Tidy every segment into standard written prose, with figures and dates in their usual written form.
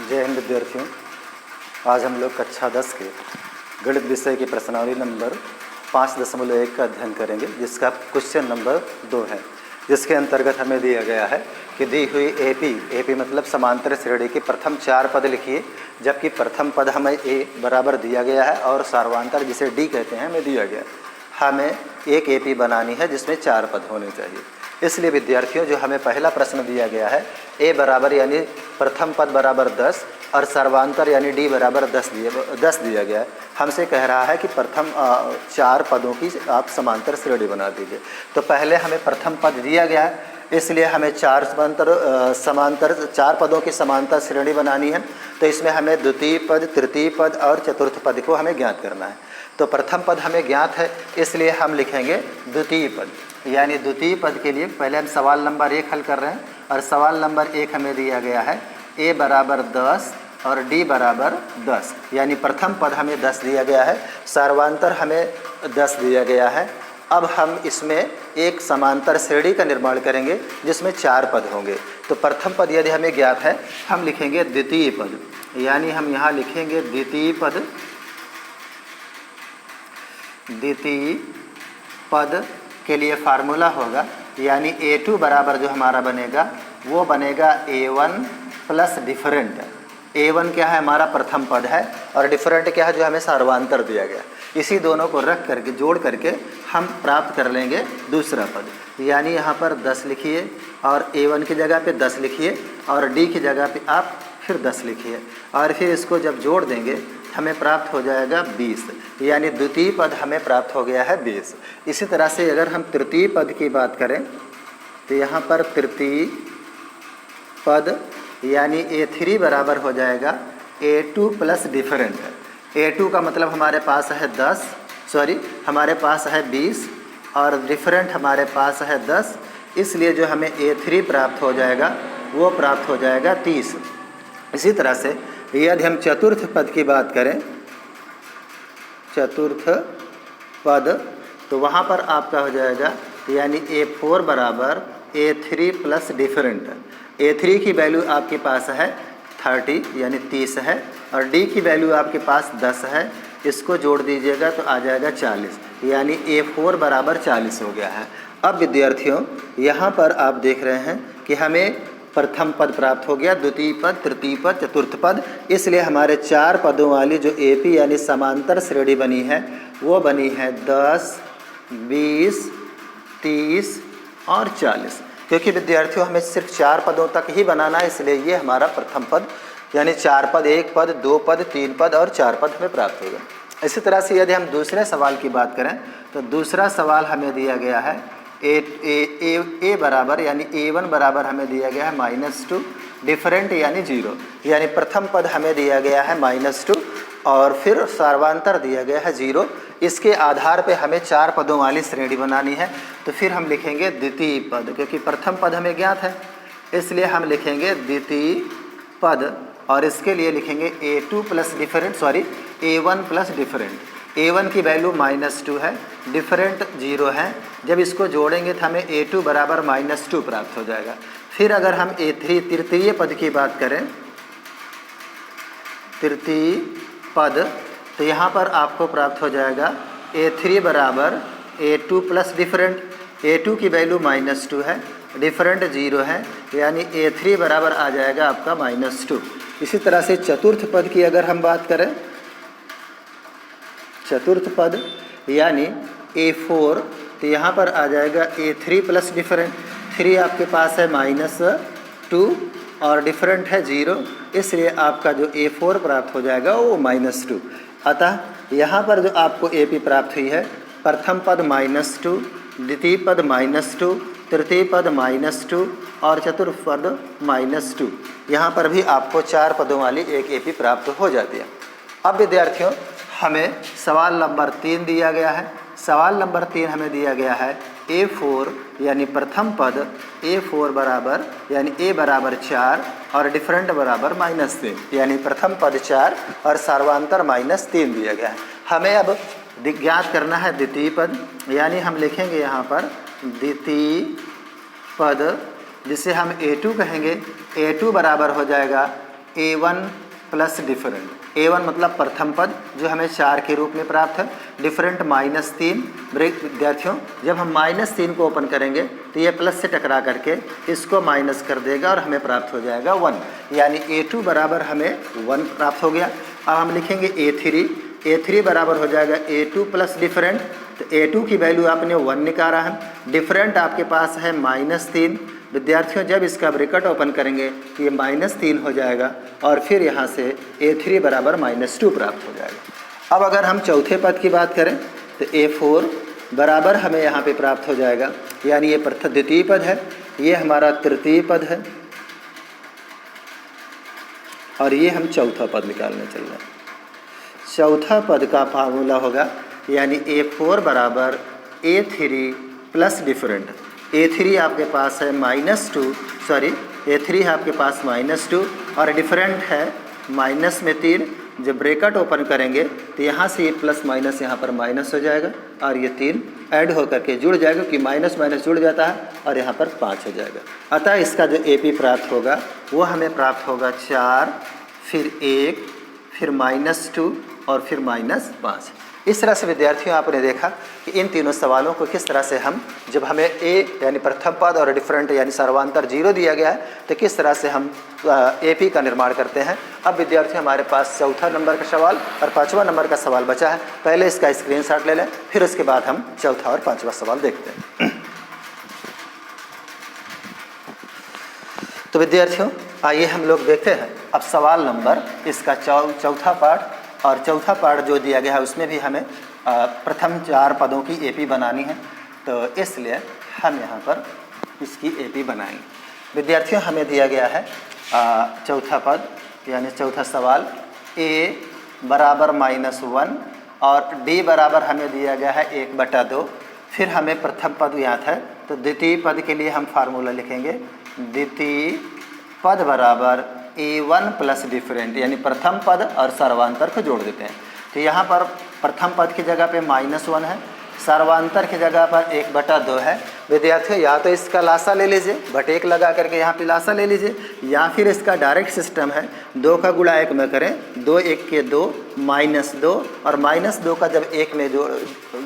जय हिंद विद्यार्थियों। आज हम लोग कक्षा 10 के गणित विषय की प्रश्नावली नंबर 5.1 का अध्ययन करेंगे, जिसका क्वेश्चन नंबर 2 है, जिसके अंतर्गत हमें दिया गया है कि दी हुई एपी मतलब समांतर श्रेणी की प्रथम 4 पद लिखिए, जबकि प्रथम पद हमें ए बराबर दिया गया है और सार्वांतर जिसे डी कहते हैं हमें दिया गया है। हमें एक एपी बनानी है जिसमें 4 पद होने चाहिए। इसलिए विद्यार्थियों, जो हमें पहला प्रश्न दिया गया है ए बराबर यानी प्रथम पद बराबर 10 और सर्वांतर यानी डी बराबर 10 दिया गया है। हमसे कह रहा है कि प्रथम 4 पदों की आप समांतर श्रेणी बना दीजिए। तो पहले हमें प्रथम पद दिया गया है, इसलिए हमें 4 पदों की समांतर श्रेणी बनानी है। तो इसमें हमें द्वितीय पद, तृतीय पद और चतुर्थ पद को हमें ज्ञात करना है। तो प्रथम पद हमें ज्ञात है, इसलिए हम लिखेंगे द्वितीय पद। यानी द्वितीय पद के लिए पहले हम सवाल नंबर 1 हल कर रहे हैं, और सवाल नंबर 1 हमें दिया गया है ए बराबर 10 और डी बराबर 10। यानी प्रथम पद हमें 10 दिया गया है, सर्वांतर हमें 10 दिया गया है। अब हम इसमें एक समांतर श्रेणी का निर्माण करेंगे जिसमें 4 पद होंगे। तो प्रथम पद यदि हमें ज्ञात है, हम लिखेंगे द्वितीय पद। यानी हम यहाँ लिखेंगे द्वितीय पद। द्वितीय पद के लिए फार्मूला होगा, यानी A2 बराबर जो हमारा बनेगा वो बनेगा A1 प्लस डिफरेंट। A1 क्या है, हमारा प्रथम पद है, और डिफरेंट क्या है, जो हमें सर्वांतर दिया गया। इसी दोनों को रख करके जोड़ करके हम प्राप्त कर लेंगे दूसरा पद। यानी यहाँ पर 10 लिखिए और A1 की जगह पे 10 लिखिए और D की जगह पे आप फिर 10 लिखिए, और फिर इसको जब जोड़ देंगे हमें प्राप्त हो जाएगा 20। यानी द्वितीय पद हमें प्राप्त हो गया है 20। इसी तरह से अगर हम तृतीय पद की बात करें तो यहाँ पर तृतीय पद यानी A3 बराबर हो जाएगा A2 प्लस डिफरेंट। A2 का मतलब हमारे पास है हमारे पास है 20 और डिफरेंट हमारे पास है 10, इसलिए जो हमें A3 प्राप्त हो जाएगा वो प्राप्त हो जाएगा 30। इसी तरह से यदि हम चतुर्थ पद की बात करें, चतुर्थ पद, तो वहाँ पर आपका हो जाएगा यानी A4 बराबर A3 प्लस डिफरेंट। A3 की वैल्यू आपके पास है 30 यानी 30 है, और D की वैल्यू आपके पास 10 है। इसको जोड़ दीजिएगा तो आ जाएगा 40, यानी A4 बराबर 40 हो गया है। अब विद्यार्थियों, यहाँ पर आप देख रहे हैं कि हमें प्रथम पद प्राप्त हो गया, द्वितीय पद, तृतीय पद, चतुर्थ पद। इसलिए हमारे 4 पदों वाली जो एपी यानी समांतर श्रेणी बनी है वो बनी है 10, 20, 30 और 40। क्योंकि विद्यार्थियों हमें सिर्फ 4 पदों तक ही बनाना है, इसलिए ये हमारा प्रथम पद यानी 4 पद, 1 पद, 2 पद, 3 पद और 4 पद हमें प्राप्त होगा। इसी तरह से यदि हम दूसरे सवाल की बात करें तो दूसरा सवाल हमें दिया गया है ए बराबर यानी A1 बराबर हमें दिया गया है -2, डिफरेंट यानी 0। यानी प्रथम पद हमें दिया गया है -2 और फिर सर्वांतर दिया गया है 0। इसके आधार पे हमें 4 पदों वाली श्रेणी बनानी है। तो फिर हम लिखेंगे द्वितीय पद, क्योंकि प्रथम पद हमें ज्ञात है, इसलिए हम लिखेंगे द्वितीय पद, और इसके लिए लिखेंगे A2 plus different A1 plus different. A1 की वैल्यू -2 है, डिफरेंट 0 है। जब इसको जोड़ेंगे तो हमें A2 बराबर -2 प्राप्त हो जाएगा। फिर अगर हम A3 तृतीय पद की बात करें, तृतीय पद, तो यहाँ पर आपको प्राप्त हो जाएगा A3 बराबर A2 प्लस डिफरेंट। A2 की वैल्यू -2 है, डिफरेंट 0 है, यानी A3 बराबर आ जाएगा आपका -2। इसी तरह से चतुर्थ पद की अगर हम बात करें, चतुर्थ पद यानी A4, तो यहाँ पर आ जाएगा A3 प्लस डिफरेंट। 3 आपके पास है -2 और डिफरेंट है 0, इसलिए आपका जो A4 प्राप्त हो जाएगा वो -2। अतः यहाँ पर जो आपको AP प्राप्त हुई है, प्रथम पद -2, द्वितीय पद -2, तृतीय पद -2 और चतुर्थ पद -2। यहाँ पर भी आपको 4 पदों वाली एक AP प्राप्त हो जाती है। अब विद्यार्थियों, हमें सवाल नंबर 3 दिया गया है। सवाल नंबर 3 हमें दिया गया है A4 यानी प्रथम पद A4 बराबर यानी A बराबर 4 और डिफरेंट बराबर -3, यानी प्रथम पद 4 और सर्वांतर -3 दिया गया है। हमें अब ज्ञात करना है द्वितीय पद, यानी हम लिखेंगे यहाँ पर द्वितीय पद, जिसे हम A2 कहेंगे। A2 बराबर हो जाएगा A1 प्लस डिफरेंट। A1 मतलब प्रथम पद जो हमें 4 के रूप में प्राप्त है, डिफरेंट -3। ब्रेक विद्यार्थियों, जब हम -3 को ओपन करेंगे तो ये प्लस से टकरा करके इसको माइनस कर देगा और हमें प्राप्त हो जाएगा 1, यानी A2 बराबर हमें 1 प्राप्त हो गया। अब हम लिखेंगे A3 बराबर हो जाएगा A2 प्लस डिफरेंट। तो A2 की वैल्यू आपने 1 निकाला है, डिफरेंट आपके पास है -3। विद्यार्थियों, जब इसका ब्रैकेट ओपन करेंगे तो ये -3 हो जाएगा और फिर यहाँ से A3 बराबर -2 प्राप्त हो जाएगा। अब अगर हम चौथे पद की बात करें तो A4 बराबर हमें यहाँ पे प्राप्त हो जाएगा, यानी ये द्वितीय पद है, ये हमारा तृतीय पद है और ये हम चौथा पद निकालने चल रहे हैं। चौथा पद का फार्मूला होगा, यानी A4 बराबर A3 प्लस डिफरेंट। A3 आपके पास है A3 आपके पास -2 और डिफरेंट है -3। जब ब्रैकेट ओपन करेंगे तो यहाँ से ये प्लस माइनस यहाँ पर माइनस हो जाएगा और ये 3 ऐड होकर के जुड़ जाएगा, कि माइनस माइनस जुड़ जाता है और यहाँ पर 5 हो जाएगा। अतः इसका जो AP प्राप्त होगा वो हमें प्राप्त होगा 4, फिर 1, फिर -2 और फिर -5। इस तरह से विद्यार्थियों आपने देखा कि इन तीनों सवालों को किस तरह से हम, जब हमें A यानी प्रथम पद और डिफरेंट यानी सर्वांतर 0 दिया गया है, तो किस तरह से हम AP का निर्माण करते हैं। अब विद्यार्थियों, हमारे पास चौथा नंबर का सवाल और 5वां नंबर का सवाल बचा है। पहले इसका स्क्रीनशॉट ले लें, फिर उसके बाद हम चौथा और 5वां सवाल देखते हैं। तो विद्यार्थियों, आइए हम लोग देखते हैं अब सवाल नंबर इसका चौथा पार्ट। और चौथा पार्ट जो दिया गया है उसमें भी हमें प्रथम 4 पदों की AP बनानी है, तो इसलिए हम यहाँ पर इसकी AP बनाएंगे। विद्यार्थियों, हमें दिया गया है चौथा पद यानी चौथा सवाल A बराबर -1 और D बराबर हमें दिया गया है 1/2। फिर हमें प्रथम पद याद है, तो द्वितीय पद के लिए हम फार्मूला लिखेंगे, द्वितीय पद बराबर A1 प्लस डिफरेंट, यानी प्रथम पद और सर्वांतर को जोड़ देते हैं। तो यहाँ पर प्रथम पद की जगह पे -1 है, सर्वांतर की जगह पर 1/2 है। विद्यार्थियों, या तो इसका लासा ले लीजिए, बटे 1 लगा करके यहाँ पे लासा ले लीजिए, या फिर इसका डायरेक्ट सिस्टम है 2 का गुणा 1 में करें, 2 1 के 2 -2 और -2 का जब 1 में जो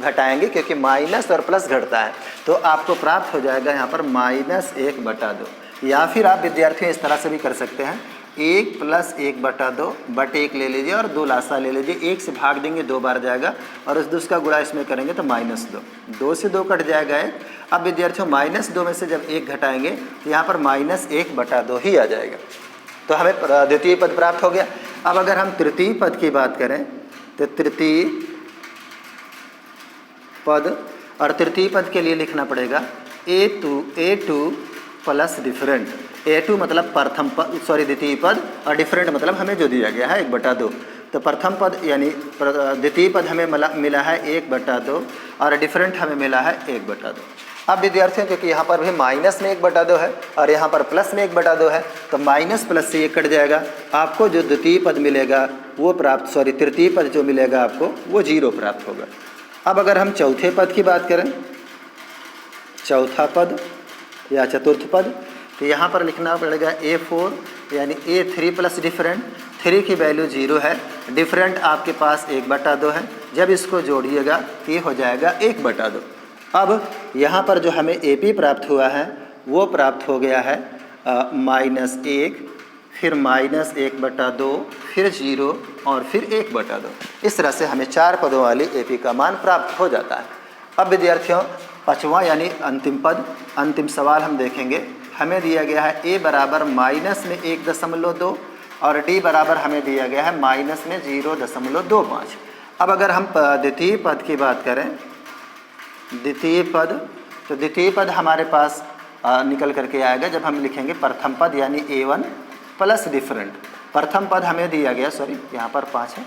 घटाएंगे, क्योंकि माइनस और प्लस घटता है, तो आपको प्राप्त हो जाएगा यहाँ पर -1/2। या फिर आप विद्यार्थियों इस तरह से भी कर सकते हैं, 1 + 1/2 बटे 1 ले लीजिए और 2 लासा ले लीजिए, 1 से भाग देंगे 2 बार जाएगा और उस 2 का गुणा इसमें करेंगे तो -2, 2 से 2 कट जाएगा 1। अब विद्यार्थियों, -2 में से जब 1 घटाएंगे तो यहाँ पर -1/2 ही आ जाएगा, तो हमें द्वितीय पद प्राप्त हो गया। अब अगर हम तृतीय पद की बात करें तो तृतीय पद, और तृतीय पद के लिए लिखना पड़ेगा A2 प्लस डिफरेंट। A2 मतलब प्रथम पद, द्वितीय पद, और डिफरेंट मतलब हमें जो दिया गया है 1/2। तो प्रथम पद यानी द्वितीय पद हमें मिला है 1/2 और डिफरेंट हमें मिला है 1/2। अब विद्यार्थियों, क्योंकि यहाँ पर भी माइनस में 1/2 है और यहाँ पर प्लस में 1/2 है, तो माइनस प्लस से 1 कट जाएगा। आपको जो द्वितीय पद मिलेगा वो तृतीय पद जो मिलेगा आपको वो 0 प्राप्त होगा। अब अगर हम चौथे पद की बात करें, चौथा पद या चतुर्थ पद, तो यहाँ पर लिखना पड़ेगा A4 यानी A3 प्लस डिफरेंट। 3 की वैल्यू 0 है, डिफरेंट आपके पास 1/2 है, जब इसको जोड़िएगा तो ये हो जाएगा 1/2। अब यहाँ पर जो हमें AP प्राप्त हुआ है वो प्राप्त हो गया है -1, फिर -1/2, फिर 0 और फिर 1/2। इस तरह से हमें 4 पदों वाली AP का मान प्राप्त हो जाता है। अब विद्यार्थियों, 5वां यानी अंतिम पद, अंतिम सवाल हम देखेंगे। हमें दिया गया है A बराबर -1.2 और D बराबर हमें दिया गया है -0.25। अब अगर हम द्वितीय पद की बात करें, द्वितीय पद, तो द्वितीय पद हमारे पास निकल करके आएगा जब हम लिखेंगे प्रथम पद यानी A1 प्लस डिफरेंट। प्रथम पद हमें दिया गया, यहाँ पर 5 है,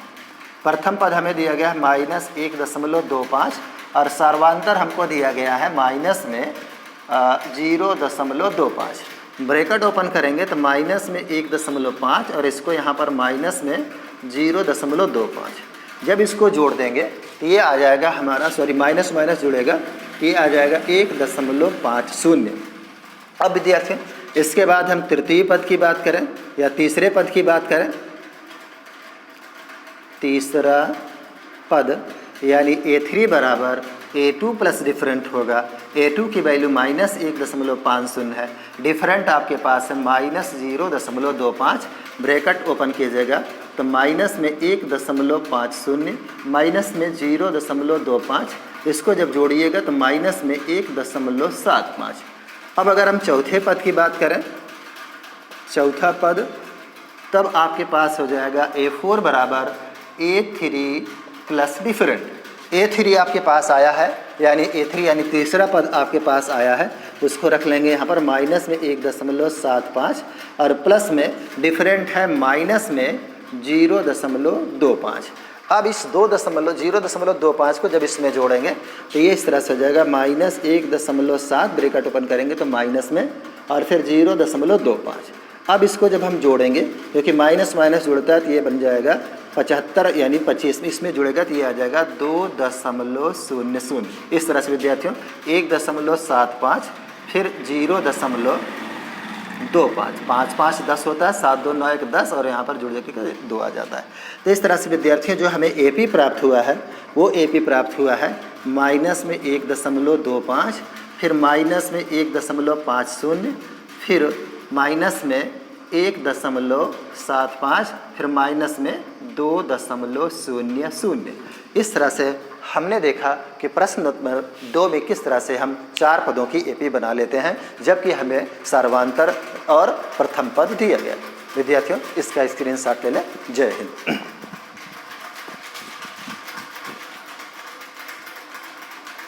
प्रथम पद हमें दिया गया है -1.25 और सर्वांतर हमको दिया गया है माइनस में 0.25। ब्रैकेट ओपन करेंगे तो माइनस में 1.5 और इसको यहाँ पर माइनस में 0.25। जब इसको जोड़ देंगे तो ये आ जाएगा हमारा, माइनस माइनस जुड़ेगा, ये आ जाएगा 1.50। अब विद्यार्थियों, इसके बाद हम तृतीय पद की बात करें या तीसरे पद की बात करें, तीसरा पद यानी A3 बराबर A2 प्लस डिफरेंट होगा। A2 की वैल्यू -1.50 है, डिफरेंट आपके पास है -0.25, ब्रैकेट ओपन कीजिएगा तो माइनस में 1.50 माइनस में 0.25, इसको जब जोड़िएगा तो माइनस में 1.75। अब अगर हम चौथे पद की बात करें, चौथा पद, तब आपके पास हो जाएगा A4 बराबर A3 प्लस डिफरेंट। A3 आपके पास आया है यानी A3 यानी तीसरा पद आपके पास आया है, उसको रख लेंगे यहाँ पर माइनस में 1.75 और प्लस में डिफरेंट है माइनस में 0.25। अब इस 0.25 को जब इसमें जोड़ेंगे तो ये इस तरह से हो जाएगा -1.7, ब्रैकेट ओपन करेंगे तो माइनस में और फिर 0.25। अब इसको जब हम जोड़ेंगे क्योंकि माइनस माइनस जुड़ता है तो ये बन जाएगा 75 यानी 25 में इसमें जुड़ेगा तो ये आ जाएगा 2.00। इस तरह से विद्यार्थियों 1.75 फिर 0.25, 5 5 10 होता है, 7 2 9 1 10 और यहाँ पर जुड़ जाकर 2 आ जाता है। तो इस तरह से विद्यार्थियों जो हमें AP प्राप्त हुआ है वो AP प्राप्त हुआ है माइनस में 1.25, फिर माइनस में 1.50, फिर माइनस में 1.75, फिर माइनस में 2.00। इस तरह से हमने देखा कि प्रश्न नंबर 2 में किस तरह से हम 4 पदों की AP बना लेते हैं जबकि हमें सार्वधातुक और प्रथम पद दिया गया। विद्यार्थियों इसका स्क्रीनशॉट ले लें। जय हिंद।